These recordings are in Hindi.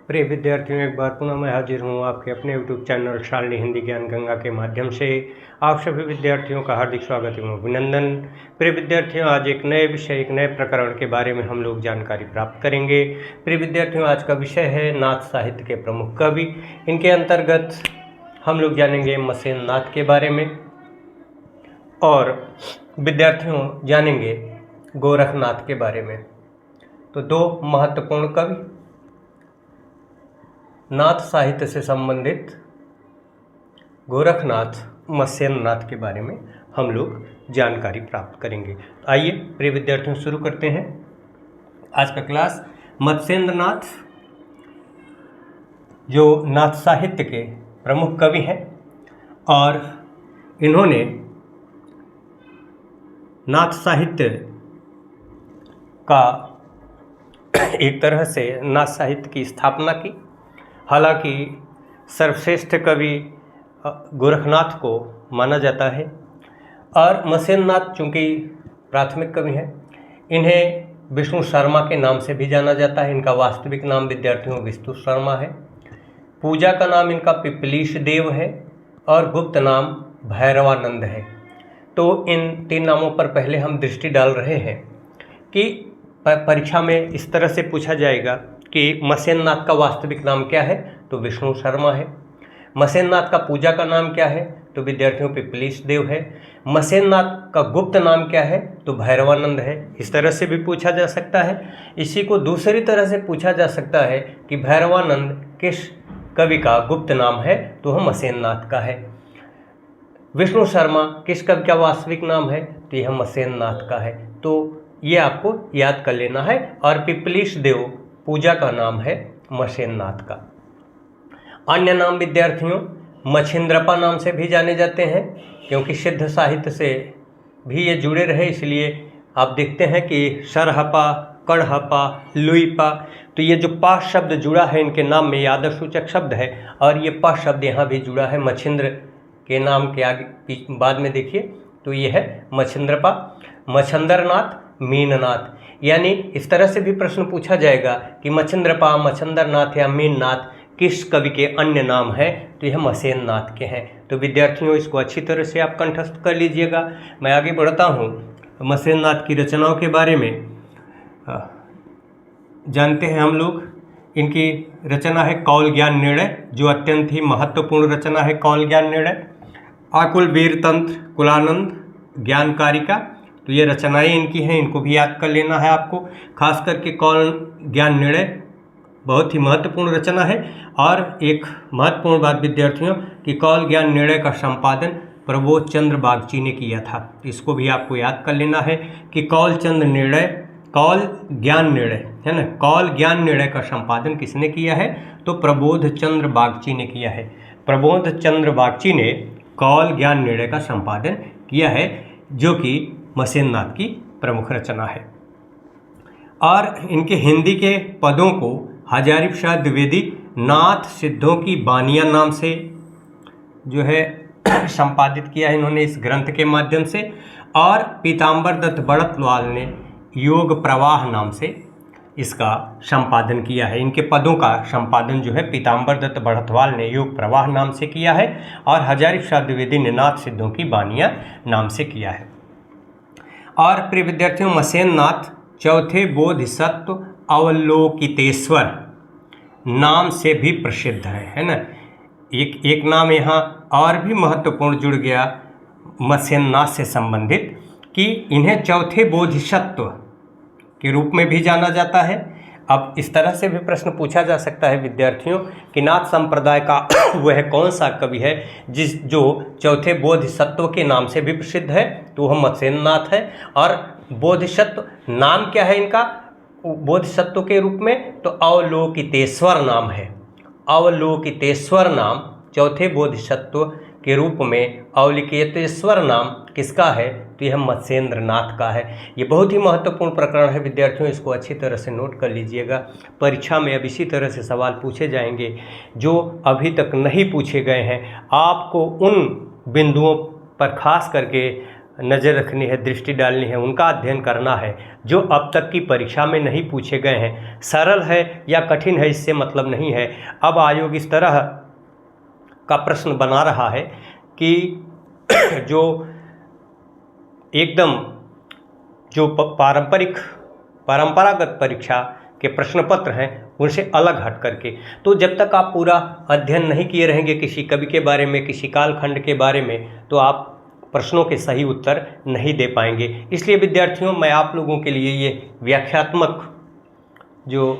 प्रिय विद्यार्थियों, एक बार पुनः मैं हाजिर हूँ आपके अपने यूट्यूब चैनल शालिनी हिंदी ज्ञान गंगा के माध्यम से। आप सभी विद्यार्थियों का हार्दिक स्वागत एवं अभिनंदन। प्रिय विद्यार्थियों, आज एक नए विषय, एक नए प्रकरण के बारे में हम लोग जानकारी प्राप्त करेंगे। प्रिय विद्यार्थियों, आज का विषय है नाथ साहित्य के प्रमुख कवि। इनके अंतर्गत हम लोग जानेंगे मसेन नाथ के बारे में और विद्यार्थियों जानेंगे गोरखनाथ के बारे में। तो दो महत्वपूर्ण कवि, नाथ साहित्य से संबंधित गोरखनाथ, मसेन नाथ के बारे में हम लोग जानकारी प्राप्त करेंगे। आइए प्रिय विद्यार्थियों शुरू करते हैं आज का क्लास। मत्स्येंद्र नाथ जो नाथ साहित्य के प्रमुख कवि हैं और इन्होंने नाथ साहित्य का एक तरह से नाथ साहित्य की स्थापना की। हालांकि सर्वश्रेष्ठ कवि गोरखनाथ को माना जाता है और मसेन नाथ चूँकि प्राथमिक कवि हैं, इन्हें विष्णु शर्मा के नाम से भी जाना जाता है। इनका वास्तविक नाम विद्यार्थियों विष्णु शर्मा है। पूजा का नाम इनका पिपलीश देव है और गुप्त नाम भैरवानंद है। तो इन तीन नामों पर पहले हम दृष्टि डाल रहे हैं कि परीक्षा में इस तरह से पूछा जाएगा कि मसेन नाथ का वास्तविक नाम क्या है, तो विष्णु शर्मा है। मसेन नाथ का पूजा का नाम क्या है, तो विद्यार्थियों पिपलीश देव है। मसेन नाथ का गुप्त नाम क्या है, तो भैरवानंद है। इस तरह से भी पूछा जा सकता है। इसी को दूसरी तरह से पूछा जा सकता है कि भैरवानंद किस कवि का गुप्त नाम है, तो वह मसेन नाथ का है। विष्णु शर्मा किस कवि का वास्तविक नाम है, तो यह मसेन नाथ का है। तो ये आपको याद कर लेना है। और पिपलीश देव पूजा का नाम है मसेन नाथ का। अन्य नाम विद्यार्थियों मछिंद्रपा नाम से भी जाने जाते हैं, क्योंकि सिद्ध साहित्य से भी ये जुड़े रहे। इसलिए आप देखते हैं कि सरहपा, कड़हपा, लुईपा, तो ये जो पा शब्द जुड़ा है इनके नाम में, ये आदर्शसूचक शब्द है और ये पा शब्द यहाँ भी जुड़ा है मछिंद्र के नाम के आगे बाद में देखिए, तो ये है मछिंद्रपा। मच्छंदरनाथ, मीननाथ, यानी इस तरह से भी प्रश्न पूछा जाएगा कि मच्छंद्रपा, मच्छंदरनाथ या मीननाथ किस कवि के अन्य नाम हैं, तो यह मसेन नाथ के हैं। तो विद्यार्थियों इसको अच्छी तरह से आप कंठस्थ कर लीजिएगा। मैं आगे बढ़ता हूँ। मसेन नाथ की रचनाओं के बारे में जानते हैं हम लोग। इनकी रचना है कौल ज्ञान निर्णय, जो अत्यंत ही महत्वपूर्ण रचना है कौल ज्ञान निर्णय। आकुल वीर तंत्र, कुलानंद, ज्ञानकारिका, तो ये रचनाएं इनकी हैं, इनको भी याद कर लेना है आपको। खास करके कौल ज्ञान निर्णय बहुत ही महत्वपूर्ण रचना है। और एक महत्वपूर्ण बात विद्यार्थियों कि कौल ज्ञान निर्णय का संपादन प्रबोध चंद्र बागची ने किया था। इसको भी आपको याद कर लेना है कि कौल ज्ञान निर्णय है ना, कौल ज्ञान निर्णय का संपादन किसने किया है, तो प्रबोध चंद्र बागची ने किया है। प्रबोध चंद्र बागची ने कौल ज्ञान निर्णय का संपादन किया है, जो कि मसेन नाथ की प्रमुख रचना है। और इनके हिंदी के पदों को हजारी प्रसाद द्विवेदी नाथ सिद्धों की बानियाँ नाम से जो है संपादित किया है इन्होंने इस ग्रंथ के माध्यम से। और पीताम्बर दत्त बड़तलवाल ने योग प्रवाह नाम से इसका संपादन किया है। इनके पदों का संपादन जो है पीताम्बर दत्त बड़तलवाल ने योग प्रवाह नाम से किया है और हजारी प्रसाद द्विवेदी ने नाथ सिद्धों की बानियाँ नाम से किया है। और प्रिय विद्यार्थियों, मसेन नाथ चौथे बोधिसत्व अवलोकितेश्वर नाम से भी प्रसिद्ध है ना। एक नाम यहाँ और भी महत्वपूर्ण जुड़ गया मसेन नाथ से संबंधित कि इन्हें चौथे बोधिसत्व के रूप में भी जाना जाता है। अब इस तरह से भी प्रश्न पूछा जा सकता है विद्यार्थियों कि नाथ संप्रदाय का वह कौन सा कवि है जो चौथे बोधिसत्व के नाम से भी प्रसिद्ध है, तो वह मसेन नाथ है। और बोधिसत्व नाम क्या है इनका बोधिसत्व के रूप में, तो अवलोकितेश्वर नाम है। अवलोकितेश्वर नाम चौथे बोधिसत्व के रूप में अवलोकितेश्वर नाम किसका है, तो यह मत्स्येंद्र नाथ का है। ये बहुत ही महत्वपूर्ण प्रकरण है विद्यार्थियों, इसको अच्छी तरह से नोट कर लीजिएगा। परीक्षा में अब इसी तरह से सवाल पूछे जाएंगे जो अभी तक नहीं पूछे गए हैं। आपको उन बिंदुओं पर खास करके नज़र रखनी है, दृष्टि डालनी है, उनका अध्ययन करना है, जो अब तक की परीक्षा में नहीं पूछे गए हैं। सरल है या कठिन है इससे मतलब नहीं है। अब आयोग इस तरह का प्रश्न बना रहा है कि जो एकदम जो परंपरागत परीक्षा के प्रश्न पत्र हैं उनसे अलग हट करके, तो जब तक आप पूरा अध्ययन नहीं किए रहेंगे किसी कवि के बारे में, किसी कालखंड के बारे में, तो आप प्रश्नों के सही उत्तर नहीं दे पाएंगे। इसलिए विद्यार्थियों, मैं आप लोगों के लिए ये व्याख्यात्मक जो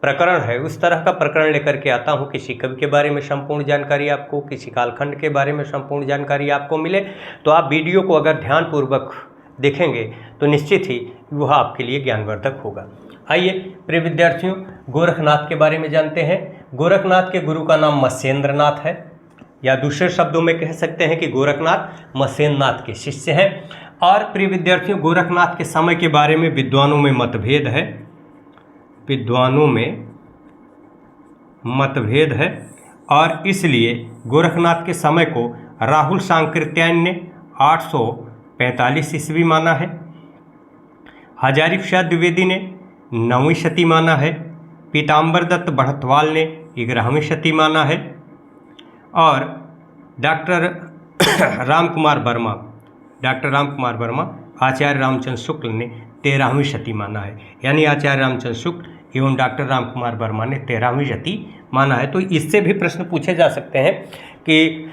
प्रकरण है उस तरह का प्रकरण लेकर के आता हूँ। किसी कवि के बारे में संपूर्ण जानकारी आपको, किसी कालखंड के बारे में संपूर्ण जानकारी आपको मिले, तो आप वीडियो को अगर ध्यानपूर्वक देखेंगे तो निश्चित ही वह आपके लिए ज्ञानवर्धक होगा। आइए प्रिय विद्यार्थियों, गोरखनाथ के बारे में जानते हैं। गोरखनाथ के गुरु का नाम मत्स्येंद्रनाथ है, या दूसरे शब्दों में कह सकते हैं कि गोरखनाथ मत्स्येंद्रनाथ के शिष्य हैं। और प्रिय विद्यार्थियों, गोरखनाथ के समय के बारे में विद्वानों में मतभेद है, और इसलिए गोरखनाथ के समय को राहुल सांकृत्यायन ने 845 ईस्वी माना है, हजारी प्रसाद द्विवेदी ने 9वीं शती माना है, पीताम्बर दत्त बढ़तवाल ने 11वीं शती माना है, और डॉक्टर रामकुमार वर्मा आचार्य रामचंद्र शुक्ल ने 13वीं शती माना है। यानी आचार्य रामचंद्र शुक्ल एवं डॉक्टर रामकुमार वर्मा ने 13वीं शती माना है। तो इससे भी प्रश्न पूछे जा सकते हैं कि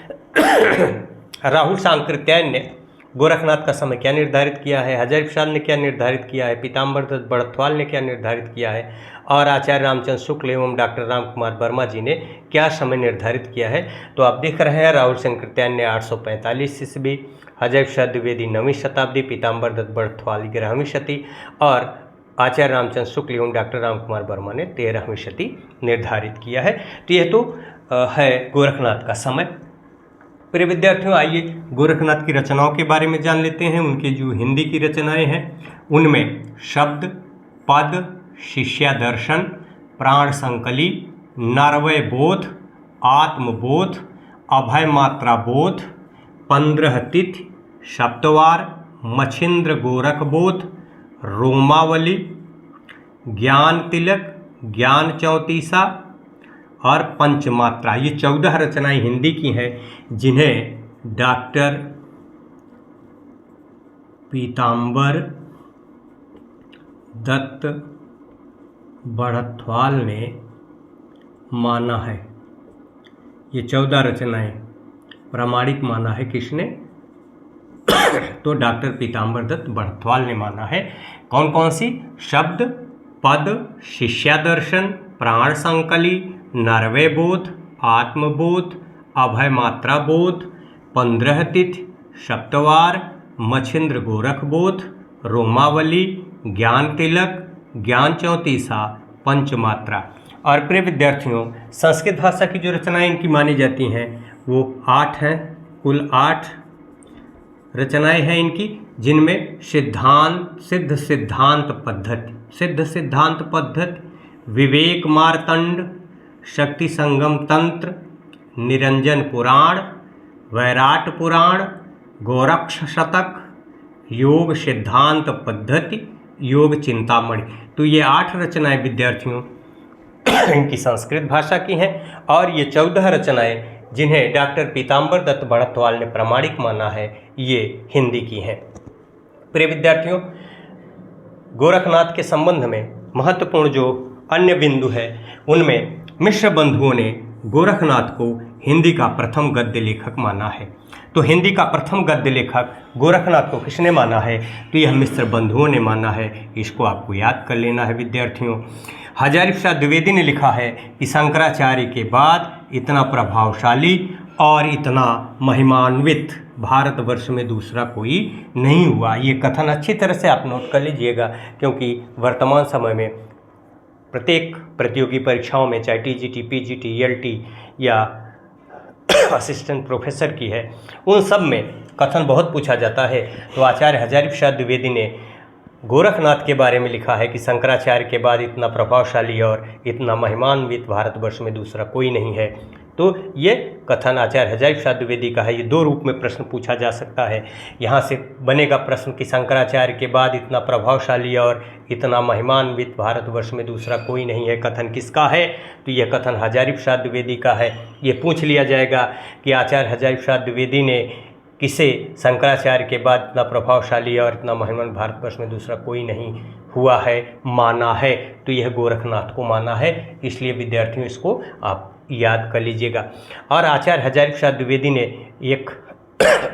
राहुल सांकृत्यायन ने गोरखनाथ का समय क्या निर्धारित किया है, हजारी प्रसाद ने क्या निर्धारित किया है, पीताम्बर दत्त बढ़तवाल ने क्या निर्धारित किया है, और आचार्य रामचंद्र शुक्ल एवं डॉक्टर रामकुमार वर्मा जी ने क्या समय निर्धारित किया है। तो आप देख रहे हैं, राहुल सांकृत्यायन ने 845 ईस्वी, हजारी प्रसाद द्विवेदी 9वीं शताब्दी, पीताम्बर दत्त बढ़तवाल 11वीं शती, और आचार्य रामचंद्र शुक्ल एवं डॉक्टर रामकुमार वर्मा ने 13वीं शती निर्धारित किया है। तो यह तो है गोरखनाथ का समय। प्रिय विद्यार्थियों, आइए गोरखनाथ की रचनाओं के बारे में जान लेते हैं। उनके जो हिंदी की रचनाएं हैं उनमें शब्द, पद, शिष्यादर्शन, प्राण संकली, नरवय बोध, आत्मबोध, अभय मात्रा बोध, 15 तिथि, सप्तवार, मच्छिंद्र गोरख बोध, रोमावली, ज्ञान तिलक, ज्ञान चौतीसा और पंचमात्रा, ये 14 रचनाएं हिंदी की हैं जिन्हें डॉक्टर पीताम्बर दत्त बढ़तवाल ने माना है। ये 14 रचनाएं प्रामाणिक माना है किसने? तो डॉक्टर पीताम्बर दत्त बढ़तवाल ने माना है। कौन कौन सी? शब्द, पद, शिष्यादर्शन, प्राण संकली, नरवय बोध, आत्मबोध, अभय मात्रा बोध, 15 तिथि, सप्तवार, मच्छिंद्र गोरख बोध, रोमावली, ज्ञान तिलक, ज्ञान चौतीसा, पंचमात्रा। और प्रिय विद्यार्थियों, संस्कृत भाषा की जो रचनाएं इनकी मानी जाती हैं वो 8 हैं। कुल 8 रचनाएं हैं इनकी, जिनमें सिद्ध सिद्धांत पद्धति, विवेक मार्तंड, शक्ति संगम तंत्र, निरंजन पुराण, वैराट पुराण, गोरक्ष शतक, योग सिद्धांत पद्धति, योग चिंतामणि। तो ये 8 रचनाएं विद्यार्थियों इनकी संस्कृत भाषा की हैं, और ये 14 रचनाएं जिन्हें डॉक्टर पीताम्बर दत्त बढ़तवाल ने प्रामाणिक माना है ये हिंदी की हैं। प्रिय विद्यार्थियों, गोरखनाथ के संबंध में महत्वपूर्ण जो अन्य बिंदु है उनमें मिश्र बंधुओं ने गोरखनाथ को हिंदी का प्रथम गद्य लेखक माना है। तो हिंदी का प्रथम गद्य लेखक गोरखनाथ को किसने माना है? तो यह मिश्र बंधुओं ने माना है। इसको आपको याद कर लेना है विद्यार्थियों। हजारी प्रसाद द्विवेदी ने लिखा है कि शंकराचार्य के बाद इतना प्रभावशाली और इतना महिमान्वित भारतवर्ष में दूसरा कोई नहीं हुआ। ये कथन अच्छी तरह से आप नोट कर लीजिएगा, क्योंकि वर्तमान समय में प्रत्येक प्रतियोगी परीक्षाओं में, चाहे टीजीटी, पीजीटी, ईएलटी या असिस्टेंट प्रोफेसर की है, उन सब में कथन बहुत पूछा जाता है। तो आचार्य हजारी प्रसाद द्विवेदी ने गोरखनाथ के बारे में लिखा है कि शंकराचार्य के बाद इतना प्रभावशाली और इतना महिमान्वित भारतवर्ष में दूसरा कोई नहीं है। तो ये कथन आचार्य हजारी प्रसाद द्विवेदी का है। ये दो रूप में प्रश्न पूछा जा सकता है। यहाँ से बनेगा प्रश्न कि शंकराचार्य के बाद इतना प्रभावशाली और इतना महिमान्वित भारतवर्ष में दूसरा कोई नहीं है, कथन किसका है? तो यह कथन हजारी प्रसाद द्विवेदी का है। ये पूछ लिया जाएगा कि आचार्य हजारी प्रसाद द्विवेदी ने किसे शंकराचार्य के बाद इतना प्रभावशाली और इतना महिमान भारतवर्ष में दूसरा कोई नहीं हुआ है माना है? तो यह गोरखनाथ को माना है। इसलिए विद्यार्थियों इसको आप याद कर लीजिएगा। और आचार्य हजारी प्रसाद द्विवेदी ने एक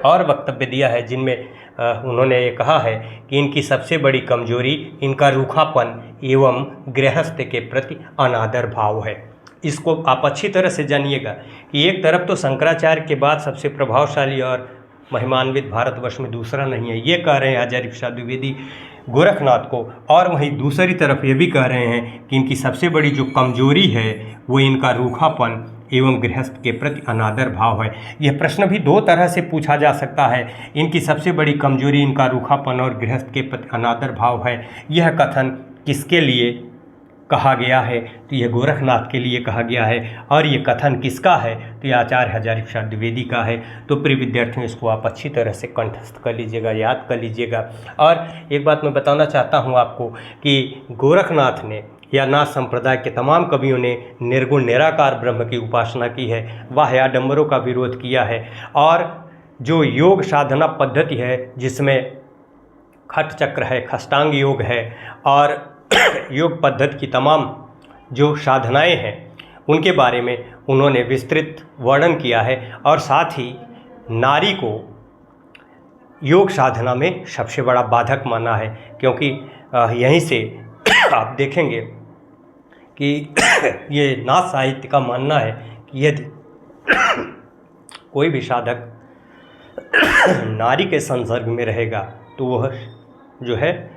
और वक्तव्य दिया है जिनमें उन्होंने ये कहा है कि इनकी सबसे बड़ी कमजोरी इनका रूखापन एवं गृहस्थ के प्रति अनादर भाव है। इसको आप अच्छी तरह से जानिएगा कि एक तरफ तो शंकराचार्य के बाद सबसे प्रभावशाली और महिमान्वित भारतवर्ष में दूसरा नहीं है, ये कह रहे हैं आचार्य प्रसाद द्विवेदी गोरखनाथ को, और वहीं दूसरी तरफ ये भी कह रहे हैं कि इनकी सबसे बड़ी जो कमजोरी है वो इनका रूखापन एवं गृहस्थ के प्रति अनादर भाव है। यह प्रश्न भी दो तरह से पूछा जा सकता है। इनकी सबसे बड़ी कमजोरी इनका रूखापन और गृहस्थ के प्रति अनादर भाव है। यह कथन किसके लिए कहा गया है? तो यह गोरखनाथ के लिए कहा गया है। और ये कथन किसका है? तो यह आचार्य हजारी प्रसाद द्विवेदी का है। तो प्रिय विद्यार्थियों इसको आप अच्छी तरह से कंठस्थ कर लीजिएगा, याद कर लीजिएगा। और एक बात मैं बताना चाहता हूँ आपको कि गोरखनाथ ने या नाथ संप्रदाय के तमाम कवियों ने निर्गुण निराकार ब्रह्म की उपासना की है, वाह्य आडंबरों का विरोध किया है। और जो योग साधना पद्धति है जिसमें खट चक्र है, खष्टांग योग है और योग पद्धति की तमाम जो साधनाएं हैं उनके बारे में उन्होंने विस्तृत वर्णन किया है। और साथ ही नारी को योग साधना में सबसे बड़ा बाधक माना है, क्योंकि यहीं से आप देखेंगे कि ये नाथ साहित्य का मानना है कि यदि कोई भी साधक नारी के संसर्ग में रहेगा तो वह जो है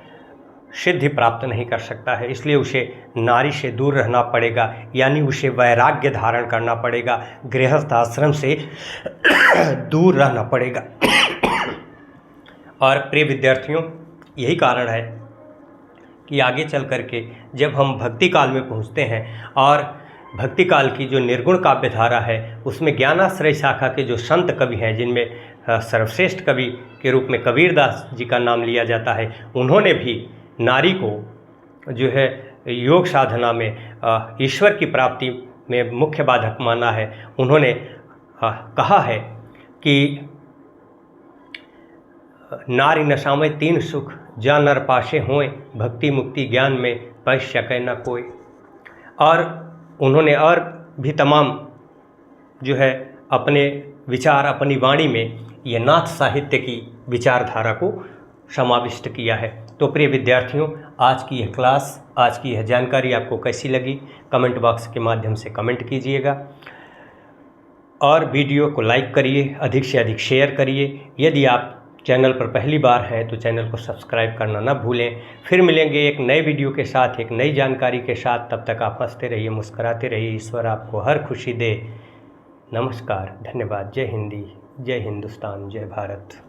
सिद्धि प्राप्त नहीं कर सकता है। इसलिए उसे नारी से दूर रहना पड़ेगा, यानी उसे वैराग्य धारण करना पड़ेगा, गृहस्थ आश्रम से दूर रहना पड़ेगा। और प्रिय विद्यार्थियों यही कारण है कि आगे चल करके जब हम भक्ति काल में पहुंचते हैं और भक्ति काल की जो निर्गुण काव्य धारा है उसमें ज्ञानाश्रय शाखा के जो संत कवि हैं, जिनमें सर्वश्रेष्ठ कवि के रूप में कबीरदास जी का नाम लिया जाता है, उन्होंने भी नारी को जो है योग साधना में ईश्वर की प्राप्ति में मुख्य बाधक माना है। उन्होंने कहा है कि नारी नशा में तीन सुख जा नर पाशे होए, भक्ति मुक्ति ज्ञान में पै सके न कोई। और उन्होंने और भी तमाम जो है अपने विचार, अपनी वाणी में ये नाथ साहित्य की विचारधारा को समाविष्ट किया है। तो प्रिय विद्यार्थियों आज की यह क्लास, आज की यह जानकारी आपको कैसी लगी कमेंट बॉक्स के माध्यम से कमेंट कीजिएगा। और वीडियो को लाइक करिए, अधिक से अधिक शेयर करिए। यदि आप चैनल पर पहली बार हैं तो चैनल को सब्सक्राइब करना न भूलें। फिर मिलेंगे एक नए वीडियो के साथ, एक नई जानकारी के साथ। तब तक आप हंसते रहिए, मुस्कुराते रहिए। ईश्वर आपको हर खुशी दे। नमस्कार, धन्यवाद। जय हिंदी, जय हिंदुस्तान, जय भारत।